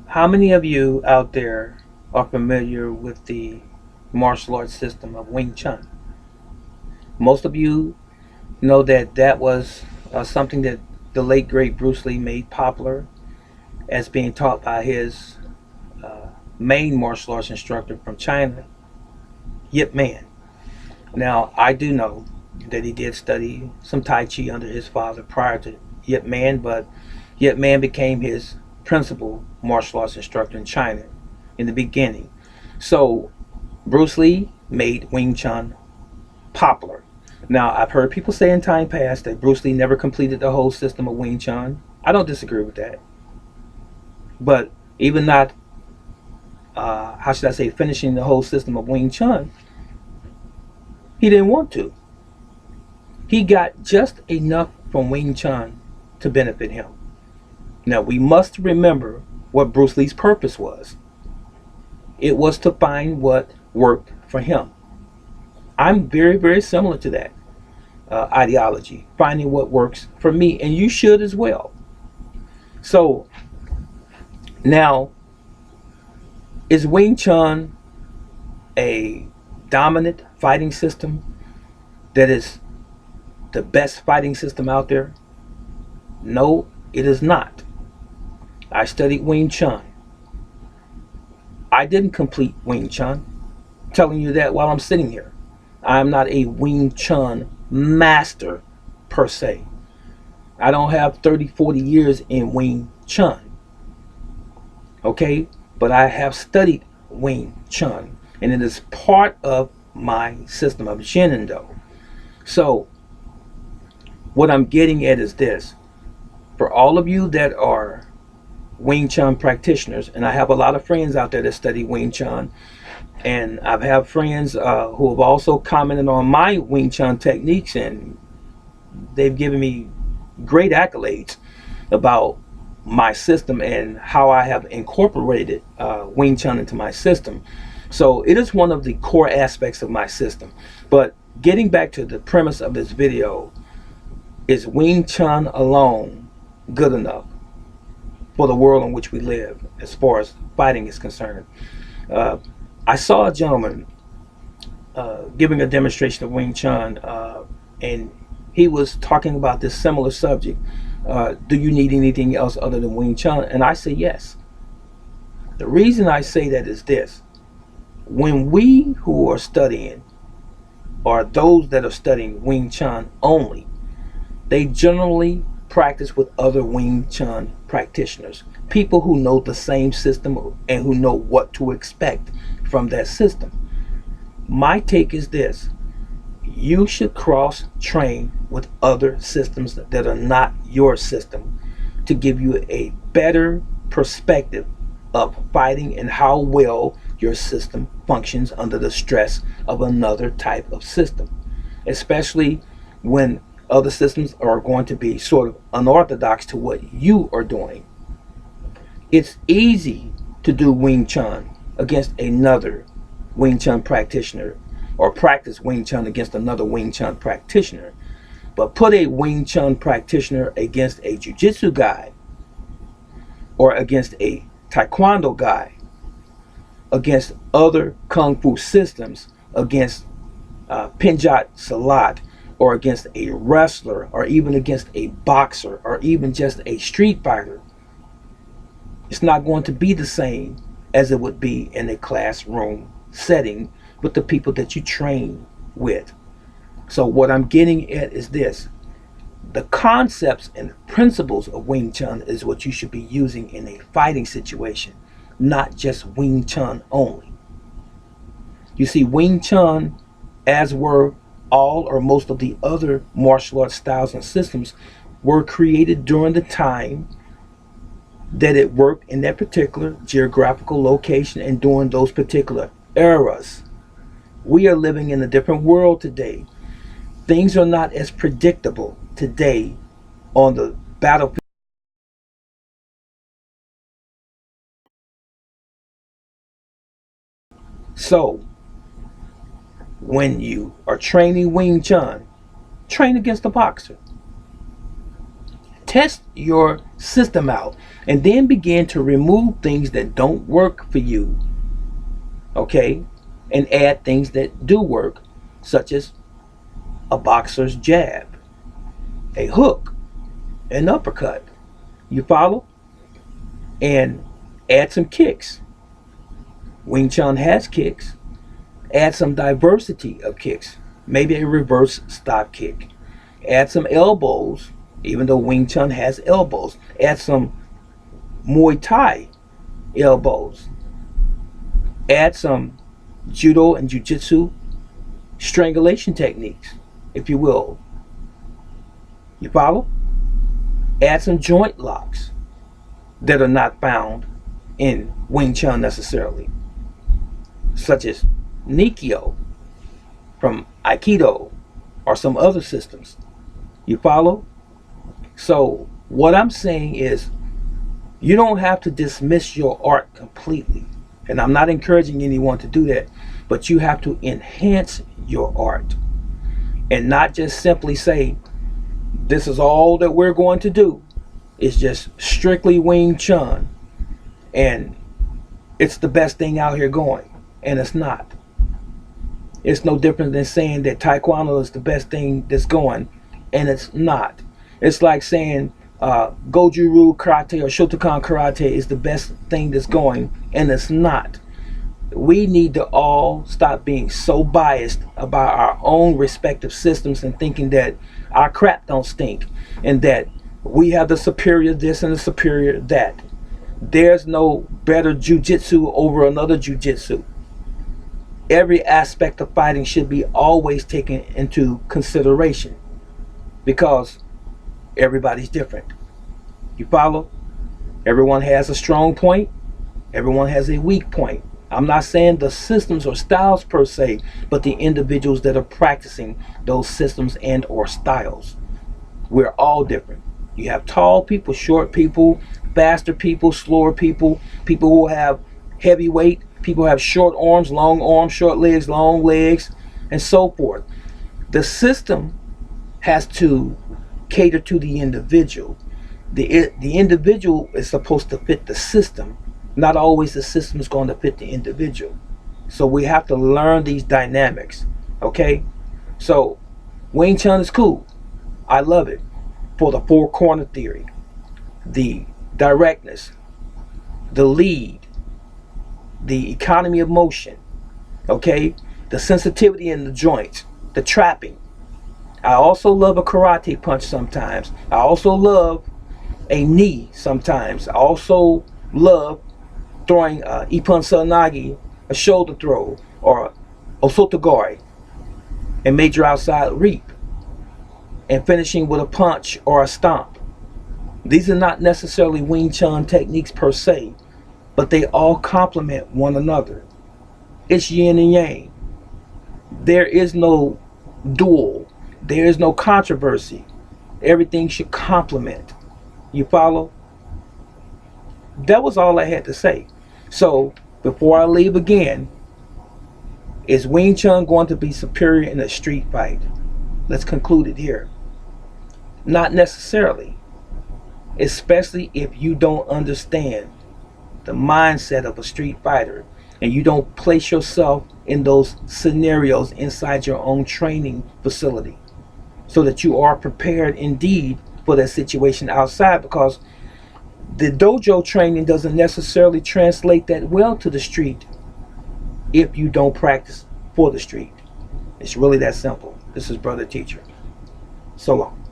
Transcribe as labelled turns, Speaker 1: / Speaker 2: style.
Speaker 1: How many of you out there are familiar with the martial arts system of Wing Chun? Most of you know that that was something that the late great Bruce Lee made popular as being taught by his uh, main martial arts instructor from China, Yip Man. Now, I do know that he did study some Tai Chi under his father prior to Yip Man, but Yip Man became his principal martial arts instructor in China in the beginning. So, Bruce Lee made Wing Chun popular. Now, I've heard people say in time past that Bruce Lee never completed the whole system of Wing Chun. I don't disagree with that. But even not, how should I say, finishing the whole system of Wing Chun, he didn't want to. He got just enough from Wing Chun to benefit him. Now, we must remember what Bruce Lee's purpose was. It was to find what worked for him. I'm very, very similar to that ideology, finding what works for me, and you should as well. So, now, is Wing Chun a dominant fighting system that is the best fighting system out there? No, it is not. I studied Wing Chun. I didn't complete Wing Chun. I'm telling you that while I'm sitting here. I am not a Wing Chun master per se. I don't have 30, 40 years in Wing Chun. Okay? But I have studied Wing Chun. And it is part of my system of Shenando. So, what I'm getting at is this. For all of you that are Wing Chun practitioners, and I have a lot of friends out there that study Wing Chun, and I've had friends who have also commented on my Wing Chun techniques, and they've given me great accolades about my system and how I have incorporated Wing Chun into my system. So it is one of the core aspects of my system. But getting back to the premise of this video, is Wing Chun alone good enough for the world in which we live as far as fighting is concerned? Uh, I saw a gentleman giving a demonstration of Wing Chun, and he was talking about this similar subject. Do you need anything else other than Wing Chun? And I say yes. The reason I say that is this. When we who are studying, or those that are studying Wing Chun only, they generally practice with other Wing Chun practitioners, people who know the same system and who know what to expect from that system. My take is this: you should cross train with other systems that are not your system to give you a better perspective of fighting and how well your system functions under the stress of another type of system, especially when other systems are going to be sort of unorthodox to what you are doing. It's easy to do Wing Chun against another Wing Chun practitioner, or practice Wing Chun against another Wing Chun practitioner. But put a Wing Chun practitioner against a Jiu Jitsu guy, or against a Taekwondo guy, against other Kung Fu systems, against Pinjat Salat, or against a wrestler, or even against a boxer, or even just a street fighter, it's not going to be the same as it would be in a classroom setting with the people that you train with. So what I'm getting at is this: the concepts and principles of Wing Chun is what you should be using in a fighting situation, not just Wing Chun only. You see, Wing Chun, as were all or most of the other martial arts styles and systems, were created during the time that it worked in that particular geographical location and during those particular eras. We are living in a different world today. Things are not as predictable today on the battlefield. So, when you are training Wing Chun, train against a boxer. Test your system out and then begin to remove things that don't work for you, okay? And add things that do work, such as a boxer's jab, a hook, an uppercut. You follow? And add some kicks. Wing Chun has kicks. Add some diversity of kicks. Maybe a reverse stop kick. Add some elbows, even though Wing Chun has elbows. Add some Muay Thai elbows. Add some Judo and Jiu-Jitsu strangulation techniques, if you will. You follow? Add some joint locks that are not found in Wing Chun necessarily, such as Nikio from Aikido or some other systems. You follow? So what I'm saying is, you don't have to dismiss your art completely. And I'm not encouraging anyone to do that, but you have to enhance your art and not just simply say, this is all that we're going to do. It's just strictly Wing Chun and it's the best thing out here going. And it's not. It's no different than saying that Taekwondo is the best thing that's going, and it's not. It's like saying Goju-Ryu Karate or Shotokan Karate is the best thing that's going, and it's not. We need to all stop being so biased about our own respective systems and thinking that our crap don't stink and that we have the superior this and the superior that. There's no better jiu-jitsu over another jiu-jitsu. Every aspect of fighting should be always taken into consideration because everybody's different. You follow? Everyone has a strong point. Everyone has a weak point. I'm not saying the systems or styles per se, but the individuals that are practicing those systems and or styles. We're all different. You have tall people, short people, faster people, slower people, people who have heavy weight, people who have short arms, short legs, long legs, and so forth. The system has to cater to the individual. The individual is supposed to fit the system. Not always the system is going to fit the individual. So we have to learn these dynamics. Okay? So Wing Chun is cool. I love it for the four corner theory, the directness, the lead, the economy of motion, okay, the sensitivity in the joints, the trapping. I also love a karate punch sometimes. I also love a knee sometimes. I also love throwing Ippon Seoinage, a shoulder throw, or Osotogari, and major outside reap, and finishing with a punch or a stomp. These are not necessarily Wing Chun techniques per se, but they all complement one another. It's yin and yang. There is no duel. There is no controversy. Everything should complement. You follow? That was all I had to say. So, before I leave again, is Wing Chun going to be superior in a street fight? Let's conclude it here. Not necessarily. Especially if you don't understand the mindset of a street fighter and you don't place yourself in those scenarios inside your own training facility so that you are prepared indeed for that situation outside, because the dojo training doesn't necessarily translate that well to the street if you don't practice for the street. It's really that simple. This is Brother Teacher. So long.